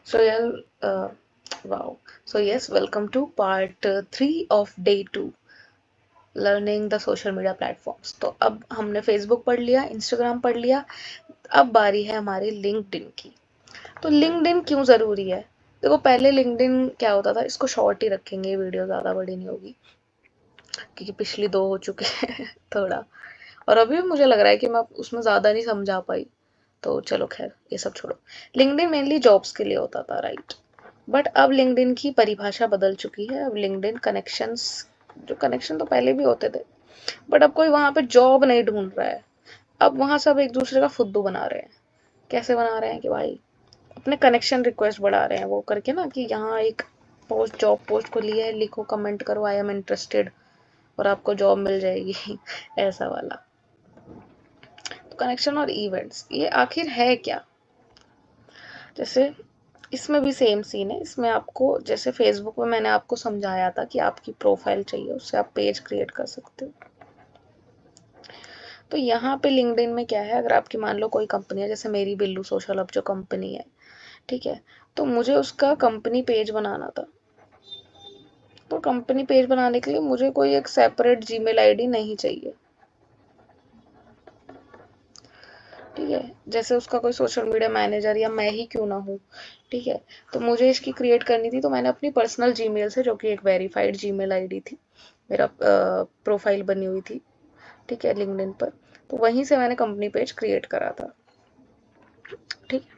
So yeah, wow. So yes, welcome to part 3 of day 2, learning the social media platforms. तो अब हमने Facebook पढ़ लिया, Instagram पढ़ लिया, अब बारी है हमारी लिंक्डइन की। तो लिंक्डइन क्यों ज़रूरी है? देखो, पहले लिंक्डइन क्या होता था, इसको शॉर्ट ही रखेंगे, वीडियो ज़्यादा बड़ी नहीं होगी क्योंकि पिछली 2 हो चुके हैं थोड़ा। और अभी भी मुझे लग रहा है कि मैं उसमें ज़्यादा नहीं समझा पाई, तो चलो खैर ये सब छोड़ो। लिंक्डइन मेनली जॉब्स के लिए होता था, राइट? बट अब लिंक्डइन की परिभाषा बदल चुकी है। अब लिंक्डइन कनेक्शंस, जो कनेक्शन तो पहले भी होते थे, बट अब कोई वहां पे जॉब नहीं ढूंढ रहा है। अब वहां सब एक दूसरे का फुद्दू बना रहे हैं। कैसे बना रहे हैं कि भाई अपने कनेक्शन रिक्वेस्ट बढ़ा रहे हैं वो करके ना, कि यहाँ एक पोस्ट, जॉब पोस्ट को लिया है, लिखो कमेंट करो आई एम इंटरेस्टेड और आपको जॉब मिल जाएगी ऐसा वाला। तो कनेक्शन और इवेंट्स ये आखिर है क्या? जैसे इसमें भी सेम सीन है। इसमें आपको, जैसे फेसबुक में मैंने आपको समझाया था कि आपकी प्रोफाइल चाहिए, उससे आप पेज क्रिएट कर सकते हो। तो यहाँ पे लिंक्डइन में क्या है, अगर आपकी मान लो कोई कंपनी है, जैसे मेरी बिल्लू सोशल अब जो कंपनी है, ठीक है, तो मुझे उसका कंपनी पेज बनाना था। तो कंपनी पेज बनाने के लिए मुझे कोई एक सेपरेट जीमेल आईडी नहीं चाहिए, ठीक है। जैसे उसका कोई सोशल मीडिया मैनेजर या मैं ही क्यों ना हूँ, ठीक है। तो मुझे इसकी क्रिएट करनी थी, तो मैंने अपनी पर्सनल जीमेल से, जो कि एक वेरीफाइड जीमेल आईडी थी, मेरा प्रोफाइल बनी हुई थी, ठीक है, लिंक्डइन पर, तो वहीं से मैंने कंपनी पेज क्रिएट करा था, ठीक है।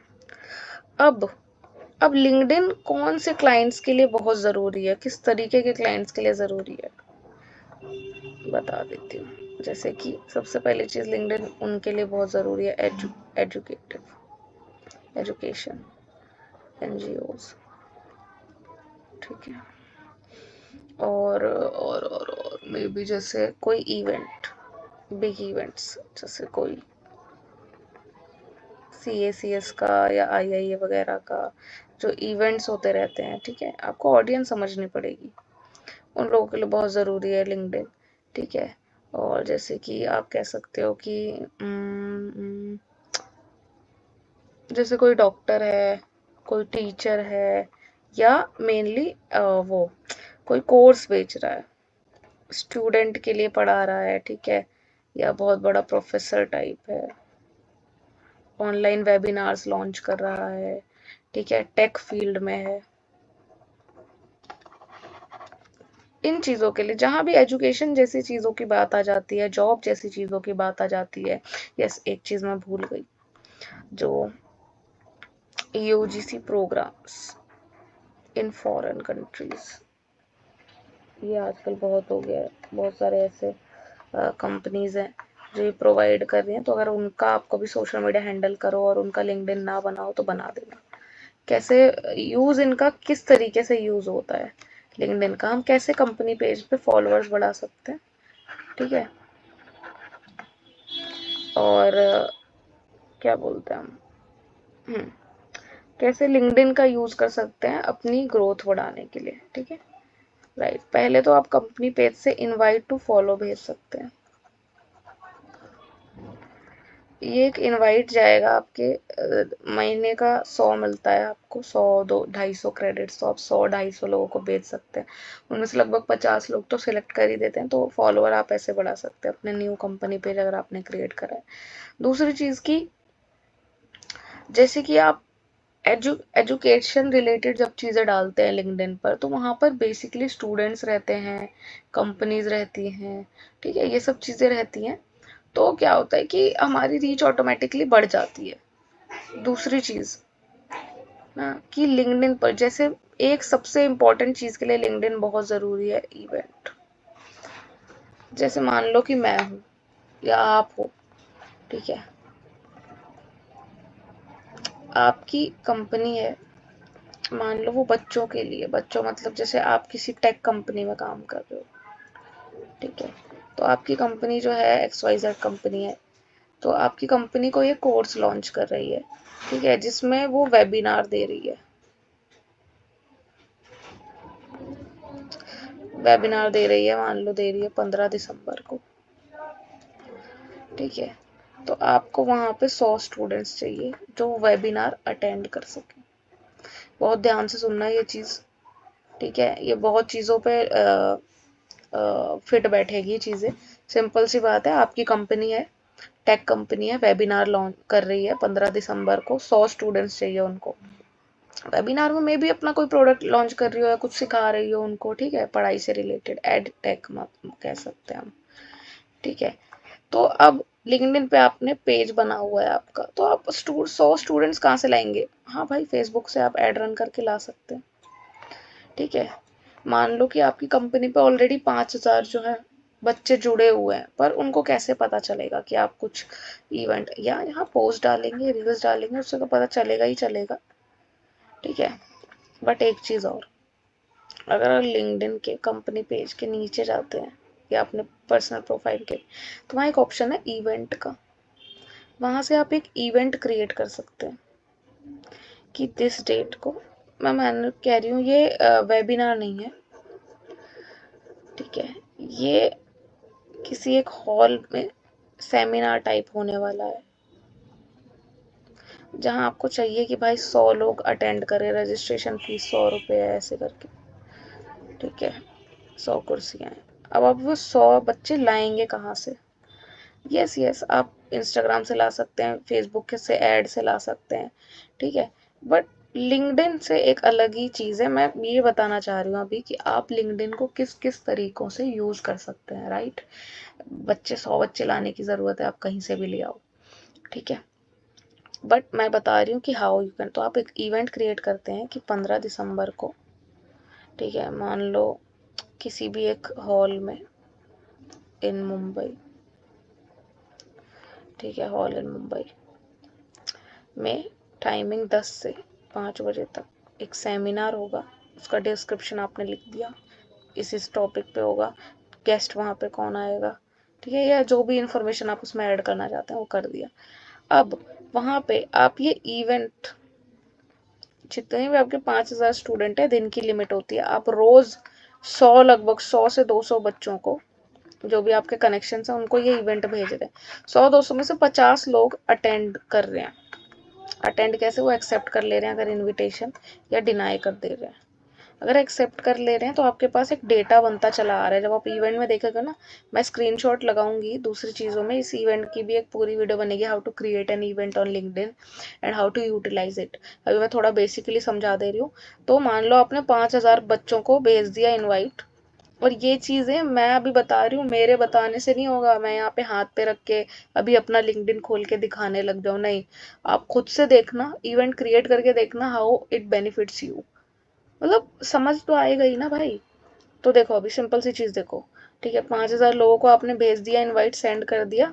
अब लिंक्डइन कौन से क्लाइंट्स के लिए बहुत ज़रूरी है, किस तरीके के क्लाइंट्स के लिए ज़रूरी है, बता देती हूँ। जैसे कि सबसे पहली चीज़, लिंक्डइन उनके लिए बहुत ज़रूरी है एजुकेटिव, एजुकेशन, एनजीओज, ठीक है। और मे बी जैसे कोई इवेंट, बिग इवेंट्स, जैसे कोई CACS का या IIA वगैरह का जो इवेंट्स होते रहते हैं, ठीक है, आपको ऑडियंस समझनी पड़ेगी। उन लोगों के लिए बहुत ज़रूरी है लिंक्डइन, ठीक है। और जैसे कि आप कह सकते हो कि जैसे कोई डॉक्टर है, कोई टीचर है, या मेनली वो कोई कोर्स बेच रहा है, स्टूडेंट के लिए पढ़ा रहा है, ठीक है, या बहुत बड़ा प्रोफेसर टाइप है, ऑनलाइन वेबिनार्स लॉन्च कर रहा है, ठीक है, टेक फील्ड में है, इन चीज़ों के लिए, जहाँ भी एजुकेशन जैसी चीज़ों की बात आ जाती है, जॉब जैसी चीज़ों की बात आ जाती है। यस, एक चीज़ मैं भूल गई, जो UGC programs in foreign countries, ये आजकल बहुत हो गया है। बहुत सारे ऐसे कंपनीज हैं जो ये प्रोवाइड कर रही हैं, तो अगर उनका आपको भी सोशल मीडिया हैंडल करो और उनका लिंक्डइन ना बनाओ तो बना देना। कैसे यूज़, इनका किस तरीके से यूज़ होता है लिंक्डइन का, हम कैसे कंपनी पेज पे फॉलोअर्स बढ़ा सकते हैं, ठीक है। और क्या बोलते हैं हम, हम्म, कैसे लिंक्डइन का यूज़ कर सकते हैं अपनी ग्रोथ बढ़ाने के लिए, ठीक है, राइट। पहले तो आप कंपनी पेज से इनवाइट टू फॉलो भेज सकते हैं। ये एक इनवाइट जाएगा आपके, महीने का 100 मिलता है आपको, 100 दो 250 क्रेडिट्स, तो आप 100-250 लोगों को भेज सकते हैं। उनमें से लगभग 50 लोग तो सिलेक्ट कर ही देते हैं, तो फॉलोअर आप ऐसे बढ़ा सकते हैं अपने न्यू कंपनी पेज अगर आपने क्रिएट करा है। दूसरी चीज़ की, जैसे कि आप एजुकेशन रिलेटेड जब चीज़ें डालते हैं लिंक्डइन पर, तो वहाँ पर बेसिकली स्टूडेंट्स रहते हैं, कंपनीज रहती हैं, ठीक है, ये सब चीज़ें रहती हैं। तो क्या होता है कि हमारी रीच ऑटोमेटिकली बढ़ जाती है। दूसरी चीज़ ना, कि लिंक्डइन पर, जैसे एक सबसे इम्पोर्टेंट चीज़ के लिए लिंक्डइन बहुत ज़रूरी है, इवेंट। जैसे मान लो कि मैं हूँ या आप हो, ठीक है, आपकी कंपनी है, मान लो वो बच्चों के लिए, बच्चों मतलब जैसे आप किसी टेक कंपनी में काम कर रहे हो, ठीक है, तो आपकी कंपनी जो है XYZ कंपनी है, तो आपकी कंपनी को ये कोर्स लॉन्च कर रही है, ठीक है, जिसमें वो वेबिनार दे रही है, मान लो दे रही है 15 दिसंबर को, ठीक है। तो आपको वहाँ पे 100 स्टूडेंट्स चाहिए जो वेबिनार अटेंड कर सके, बहुत ध्यान से सुनना ये चीज़, ठीक है। ये बहुत चीज़ों पे फिट बैठेगी चीज़ें। सिंपल सी बात है, आपकी कंपनी है, टेक कंपनी है, वेबिनार लॉन्च कर रही है 15 दिसंबर को, 100 स्टूडेंट्स चाहिए उनको। वेबिनार में भी अपना कोई प्रोडक्ट लॉन्च कर रही हो या कुछ सिखा रही हो उनको, ठीक है, पढ़ाई से रिलेटेड, एड टेक कह सकते हैं हम, ठीक है। तो अब लिंक्डइन पे आपने पेज बना हुआ है आपका, तो आप 100 स्टूडेंट्स कहाँ से लाएंगे? हाँ भाई, फेसबुक से आप एड रन करके ला सकते हैं, ठीक है। मान लो कि आपकी कंपनी पे ऑलरेडी 5,000 जो है बच्चे जुड़े हुए हैं, पर उनको कैसे पता चलेगा कि आप कुछ इवेंट या यहाँ पोस्ट डालेंगे, रील्स डालेंगे, उससे तो पता चलेगा ही चलेगा, ठीक है। बट एक चीज़ और, अगर आप लिंक्डइन के कंपनी पेज के नीचे जाते हैं या अपने पर्सनल प्रोफाइल के, तो वहाँ एक ऑप्शन है इवेंट का। वहाँ से आप एक इवेंट क्रिएट कर सकते हैं कि दिस डेट को, मैं कह रही हूँ ये वेबिनार नहीं है, ठीक है, ये किसी एक हॉल में सेमिनार टाइप होने वाला है, जहाँ आपको चाहिए कि भाई 100 लोग अटेंड करें, रजिस्ट्रेशन फीस 100 रुपये है, ऐसे करके, ठीक है। 100 कुर्सियाँ हैं। अब आप वो 100 बच्चे लाएंगे कहाँ से? यस यस, आप इंस्टाग्राम से ला सकते हैं, फेसबुक से ऐड से ला सकते हैं, ठीक है। बट लिंक्डइन से एक अलग ही चीज़ है। मैं ये बताना चाह रही हूँ अभी कि आप लिंक्डइन को किस किस तरीकों से यूज़ कर सकते हैं, राइट। 100 बच्चे लाने की ज़रूरत है, आप कहीं से भी ले आओ, ठीक है। बट मैं बता रही हूँ कि हाउ यू कैन, तो आप एक इवेंट क्रिएट करते हैं कि 15 दिसंबर को, ठीक है, मान लो किसी भी एक हॉल में इन मुंबई, ठीक है, हॉल इन मुंबई में टाइमिंग 10 से 5 बजे तक एक सेमिनार होगा। उसका डिस्क्रिप्शन आपने लिख दिया, इस टॉपिक पे होगा, गेस्ट वहाँ पे कौन आएगा, ठीक है, या जो भी इंफॉर्मेशन आप उसमें ऐड करना चाहते हैं वो कर दिया। अब वहाँ पे आप ये इवेंट, जितने भी आपके 5,000 स्टूडेंट है, दिन की लिमिट होती है, आप रोज 100, लगभग 100 से 200 बच्चों को, जो भी आपके कनेक्शन है उनको ये इवेंट भेज रहे हैं। 100-200 में से 50 लोग अटेंड कर रहे हैं। अटेंड कैसे? वो एक्सेप्ट कर ले रहे हैं अगर इनविटेशन, या डिनाई कर दे रहे हैं। अगर एक्सेप्ट कर ले रहे हैं तो आपके पास एक डेटा बनता चला आ रहा है। जब आप इवेंट में देखेगा ना, मैं स्क्रीनशॉट लगाऊंगी दूसरी चीज़ों में, इस इवेंट की भी एक पूरी वीडियो बनेगी, how to create an event on LinkedIn and how to utilize it. अभी मैं थोड़ा बेसिकली समझा दे रही हूँ। तो मान लो आपने 5,000 बच्चों को भेज दिया इन्वाइट, और ये चीज़ें मैं अभी बता रही हूँ, मेरे बताने से नहीं होगा, मैं यहाँ पे हाथ पे रख के अभी अपना लिंक्डइन खोल के दिखाने लग जाऊँ, नहीं। आप खुद से देखना, इवेंट क्रिएट करके देखना, हाउ इट बेनिफिट्स यू। मतलब समझ तो आएगा ही ना भाई। तो देखो, अभी सिंपल सी चीज़ देखो, ठीक है, 5,000 लोगों को आपने भेज दिया, इनवाइट सेंड कर दिया,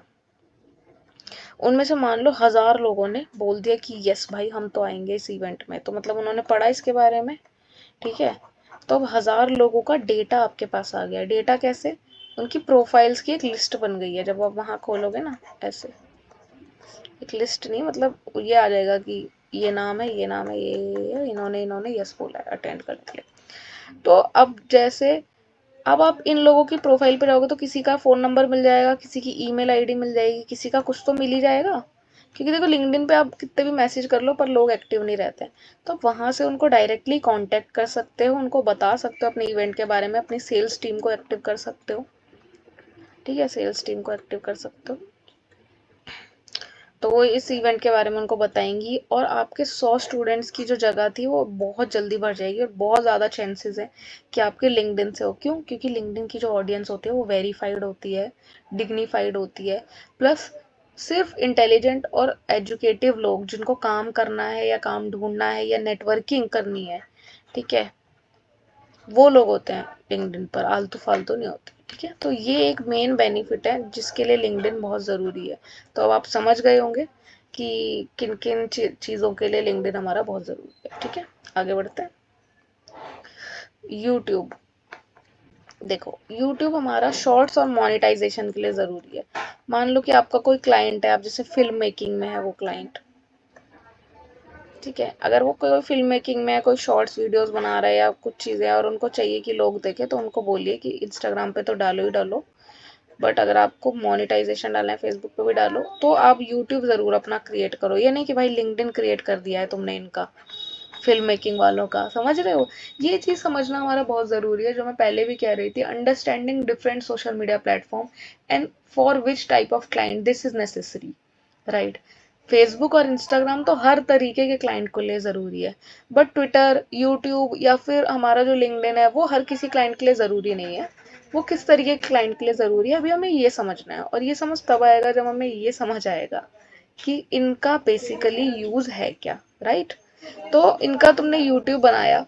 उनमें से मान लो 1,000 लोगों ने बोल दिया कि यस भाई हम तो आएंगे इस इवेंट में, तो मतलब उन्होंने पढ़ा इसके बारे में, ठीक है। तो अब 1,000 लोगों का डेटा आपके पास आ गया। डेटा कैसे? उनकी प्रोफाइल्स की एक लिस्ट बन गई है। जब आप वहाँ खोलोगे ना, ऐसे एक लिस्ट नहीं, मतलब ये आ जाएगा कि ये नाम है, ये नाम है, ये इन्होंने इन्होंने यस बोला है अटेंड करने के लिए। तो अब जैसे, अब आप इन लोगों की प्रोफाइल पे जाओगे तो किसी का फ़ोन नंबर मिल जाएगा, किसी की ईमेल आईडी मिल जाएगी, किसी का कुछ तो मिल ही जाएगा। क्योंकि देखो, लिंक्डइन पे आप कितने भी मैसेज कर लो पर लोग एक्टिव नहीं रहते हैं। तो आप वहाँ से उनको डायरेक्टली कांटेक्ट कर सकते हो, उनको बता सकते हो अपने इवेंट के बारे में, अपनी सेल्स टीम को एक्टिव कर सकते हो, ठीक है, सेल्स टीम को एक्टिव कर सकते हो। तो वो इस इवेंट के बारे में उनको बताएंगी, और आपके 100 स्टूडेंट्स की जो जगह थी वो बहुत जल्दी भर जाएगी, और बहुत ज़्यादा चांसेस है कि आपके लिंक्डइन से हो। क्यों? क्योंकि लिंक्डइन की जो ऑडियंस होती है वो वेरीफाइड होती है, डिग्निफाइड होती है, प्लस सिर्फ इंटेलिजेंट और एजुकेटिव लोग, जिनको काम करना है या काम ढूंढना है या नेटवर्किंग करनी है, ठीक है, वो लोग होते हैं लिंक्डइन पर, आलतू फालतू नहीं होते, ठीक है। तो ये एक मेन बेनिफिट है जिसके लिए लिंक्डइन बहुत ज़रूरी है। तो अब आप समझ गए होंगे कि किन किन चीज़ों के लिए लिंक्डइन हमारा बहुत ज़रूरी है, ठीक है। आगे बढ़ते हैं। यूट्यूब, देखो, यूट्यूब हमारा शॉर्ट्स और मोनेटाइजेशन के लिए ज़रूरी है। मान लो कि आपका कोई क्लाइंट है, आप जैसे फिल्म मेकिंग में है वो क्लाइंट, ठीक है, अगर वो कोई फिल्म मेकिंग में कोई शॉर्ट्स वीडियोस बना रहा है या कुछ चीज़ें, और उनको चाहिए कि लोग देखें, तो उनको बोलिए कि इंस्टाग्राम पे तो डालो ही डालो, बट अगर आपको मोनेटाइजेशन डालना है फेसबुक पे भी डालो, तो आप यूट्यूब ज़रूर अपना क्रिएट करो। ये नहीं कि भाई लिंक्डइन क्रिएट कर दिया है तुमने इनका, फिल्म मेकिंग वालों का, समझ रहे हो? ये चीज़ समझना हमारा बहुत ज़रूरी है, जो मैं पहले भी कह रही थी, understanding different social media platform and for which type of client this is necessary, right? Facebook और इंस्टाग्राम तो हर तरीके के क्लाइंट को लिए ज़रूरी है, बट ट्विटर, यूट्यूब या फिर हमारा जो लिंक्डइन है वो हर किसी क्लाइंट के लिए ज़रूरी नहीं है। वो किस तरीके के क्लाइंट के लिए ज़रूरी है, अभी हमें ये समझना है, और ये समझ तब आएगा जब हमें ये समझ आएगा कि इनका बेसिकली यूज़ है क्या, राइट? तो इनका तुमने यूट्यूब बनाया,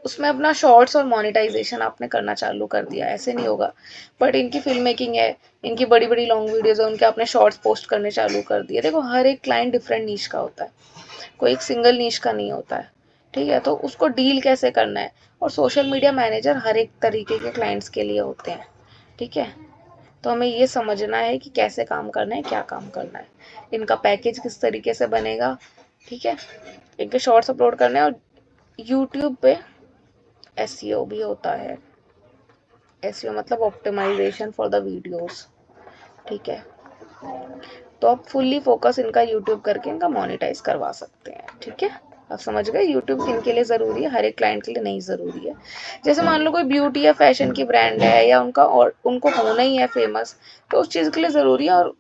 उसमें अपना शॉर्ट्स और मोनेटाइजेशन आपने करना चालू कर दिया, ऐसे नहीं होगा। बट इनकी फिल्म मेकिंग है, इनकी बड़ी बड़ी लॉन्ग वीडियोज है, उनके आपने शॉर्ट्स पोस्ट करने चालू कर दिए। देखो हर एक क्लाइंट डिफरेंट नीश का होता है, कोई एक सिंगल नीश का नहीं होता है, ठीक है? तो उसको डील कैसे करना है, और सोशल मीडिया मैनेजर हर एक तरीके के क्लाइंट्स के लिए होते हैं, ठीक है? तो हमें ये समझना है कि कैसे काम करना है, क्या काम करना है, इनका पैकेज किस तरीके से बनेगा, ठीक है? इनके शॉर्ट्स अपलोड करने हैं, और यूट्यूब पे एसईओ भी होता है। एसईओ मतलब ऑप्टिमाइजेशन फॉर द वीडियोस, ठीक है? तो आप फुल्ली फोकस इनका यूट्यूब करके इनका मोनेटाइज करवा सकते हैं, ठीक है? आप समझ गए यूट्यूब किन के लिए ज़रूरी है, हर एक क्लाइंट के लिए नहीं ज़रूरी है। जैसे मान लो कोई ब्यूटी या फैशन की ब्रांड है, या उनका और उनको होना ही है फेमस, तो उस चीज़ के लिए ज़रूरी है। और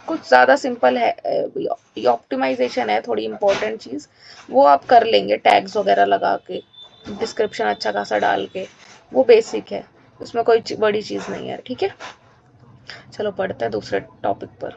कुछ ज़्यादा सिंपल है, ये ऑप्टिमाइजेशन है थोड़ी इंपॉर्टेंट चीज़, वो आप कर लेंगे टैग्स वगैरह लगा के, डिस्क्रिप्शन अच्छा खासा डाल के, वो बेसिक है, उसमें कोई बड़ी चीज़ नहीं है, ठीक है? चलो पढ़ते हैं दूसरे टॉपिक पर।